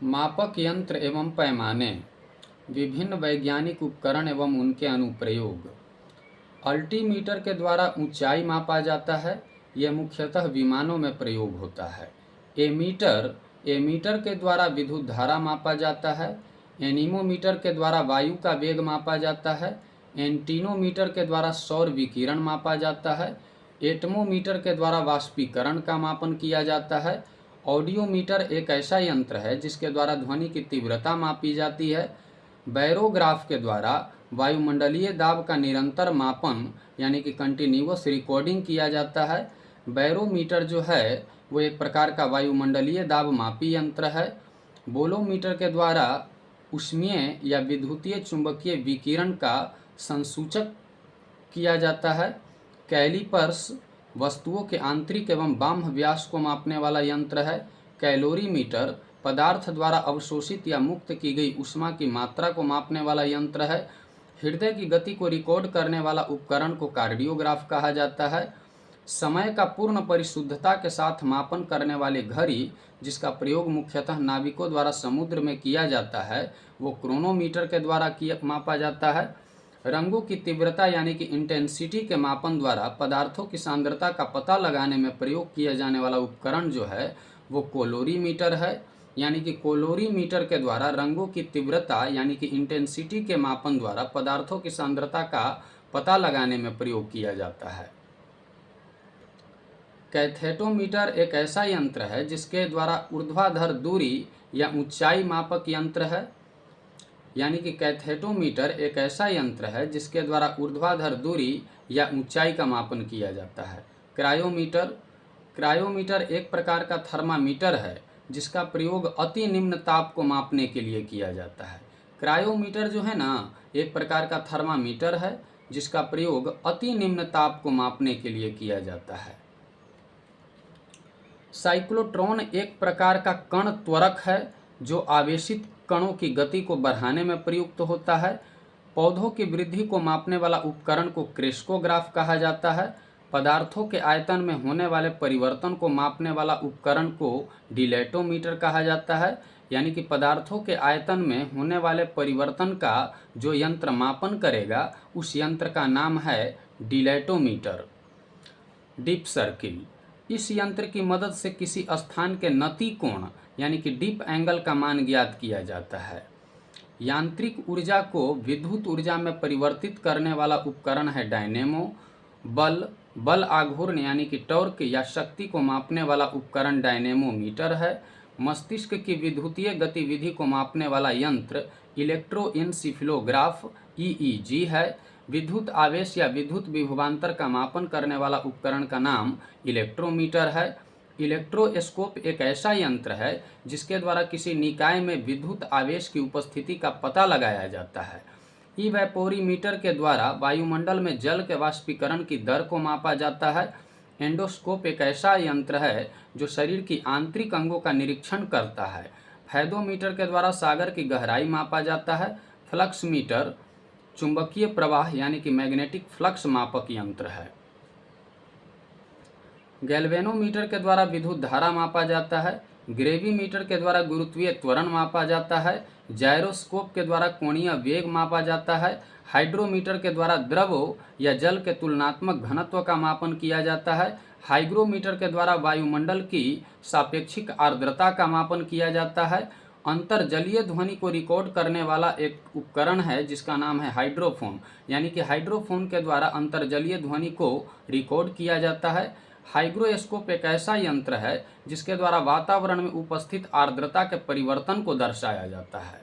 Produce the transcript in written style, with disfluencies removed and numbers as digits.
मापक यंत्र एवं पैमाने, विभिन्न वैज्ञानिक उपकरण एवं उनके अनुप्रयोग। अल्टीमीटर के द्वारा ऊंचाई मापा जाता है। यह मुख्यतः विमानों में प्रयोग होता है। एमीटर के द्वारा विद्युत धारा मापा जाता है। एनीमोमीटर के द्वारा वायु का वेग मापा जाता है। एंटीनोमीटर के द्वारा सौर विकिरण मापा जाता है। एटमोमीटर के द्वारा वाष्पीकरण का मापन किया जाता है। ऑडियोमीटर एक ऐसा यंत्र है जिसके द्वारा ध्वनि की तीव्रता मापी जाती है। बैरोग्राफ के द्वारा वायुमंडलीय दाब का निरंतर मापन यानी कि कंटिन्यूअस रिकॉर्डिंग किया जाता है। बैरोमीटर जो है वो एक प्रकार का वायुमंडलीय दाब मापी यंत्र है। बोलोमीटर के द्वारा ऊष्मीय या विद्युतीय चुंबकीय विकिरण का संसूचक किया जाता है। कैलिपर्स वस्तुओं के आंतरिक एवं बाह्य व्यास को मापने वाला यंत्र है। कैलोरीमीटर पदार्थ द्वारा अवशोषित या मुक्त की गई ऊष्मा की मात्रा को मापने वाला यंत्र है। हृदय की गति को रिकॉर्ड करने वाला उपकरण को कार्डियोग्राफ कहा जाता है। समय का पूर्ण परिशुद्धता के साथ मापन करने वाली घड़ी, जिसका प्रयोग मुख्यतः नाविकों द्वारा समुद्र में किया जाता है, वो क्रोनोमीटर के द्वारा मापा जाता है। रंगों की तीव्रता यानी कि इंटेंसिटी के मापन द्वारा पदार्थों की सांद्रता का पता लगाने में प्रयोग किया जाने वाला उपकरण जो है वो कोलोरीमीटर है। यानी कि कोलोरीमीटर के द्वारा रंगों की तीव्रता यानी कि इंटेंसिटी के मापन द्वारा पदार्थों की सांद्रता का पता लगाने में प्रयोग किया जाता है। कैथेटोमीटर एक ऐसा यंत्र है जिसके द्वारा ऊर्ध्वाधर दूरी या ऊंचाई मापक यंत्र है। यानी कि कैथेटोमीटर एक ऐसा यंत्र है जिसके द्वारा ऊर्ध्वाधर दूरी या ऊंचाई का मापन किया जाता है। क्रायोमीटर एक प्रकार का थर्मामीटर है जिसका प्रयोग अति निम्न ताप को मापने के लिए किया जाता है। क्रायोमीटर जो है ना, एक प्रकार का थर्मामीटर है जिसका प्रयोग अति निम्न ताप को मापने के लिए किया जाता है। साइक्लोट्रॉन एक प्रकार का कण त्वरक है जो आवेशित कणों की गति को बढ़ाने में प्रयुक्त होता है। पौधों की वृद्धि को मापने वाला उपकरण को क्रेस्कोग्राफ कहा जाता है। पदार्थों के आयतन में होने वाले परिवर्तन को मापने वाला उपकरण को डिलेटोमीटर कहा जाता है। यानी कि पदार्थों के आयतन में होने वाले परिवर्तन का जो यंत्र मापन करेगा उस यंत्र का नाम है डिलेटोमीटर। डिप सर्किल, इस यंत्र की मदद से किसी स्थान के नति कोण यानी कि डिप एंगल का मान ज्ञात किया जाता है। यांत्रिक ऊर्जा को विद्युत ऊर्जा में परिवर्तित करने वाला उपकरण है डायनेमो। बल आघूर्ण यानी कि टॉर्क या शक्ति को मापने वाला उपकरण डायनेमोमीटर है। मस्तिष्क की विद्युतीय गतिविधि को मापने वाला यंत्र इलेक्ट्रोइंसिफिलोग्राफ EEG है। विद्युत आवेश या विद्युत विभवांतर का मापन करने वाला उपकरण का नाम इलेक्ट्रोमीटर है। इलेक्ट्रोस्कोप एक ऐसा यंत्र है जिसके द्वारा किसी निकाय में विद्युत आवेश की उपस्थिति का पता लगाया जाता है। इवेपोरीमीटर के द्वारा वायुमंडल में जल के वाष्पीकरण की दर को मापा जाता है। एंडोस्कोप एक ऐसा यंत्र है जो शरीर की आंतरिक अंगों का निरीक्षण करता है। फैदोमीटर के द्वारा सागर की गहराई मापा जाता है। फ्लक्स मीटर चुंबकीय प्रवाह यानी कि मैग्नेटिक फ्लक्स मापक यंत्र है। गैल्वेनोमीटर के द्वारा विद्युत धारा मापा जाता है। ग्रेविमीटर के द्वारा गुरुत्वीय त्वरण मापा जाता है। जायरोस्कोप के द्वारा कोणीय वेग मापा जाता है। हाइड्रोमीटर के द्वारा द्रव या जल के तुलनात्मक घनत्व का मापन किया जाता है। हाइग्रोमीटर के द्वारा वायुमंडल की सापेक्षिक आर्द्रता का मापन किया जाता है। अंतर्जलीय ध्वनि को रिकॉर्ड करने वाला एक उपकरण है जिसका नाम है हाइड्रोफोन। यानी कि हाइड्रोफोन के द्वारा अंतर्जलीय ध्वनि को रिकॉर्ड किया जाता है। हाइग्रोस्कोप एक ऐसा यंत्र है जिसके द्वारा वातावरण में उपस्थित आर्द्रता के परिवर्तन को दर्शाया जाता है।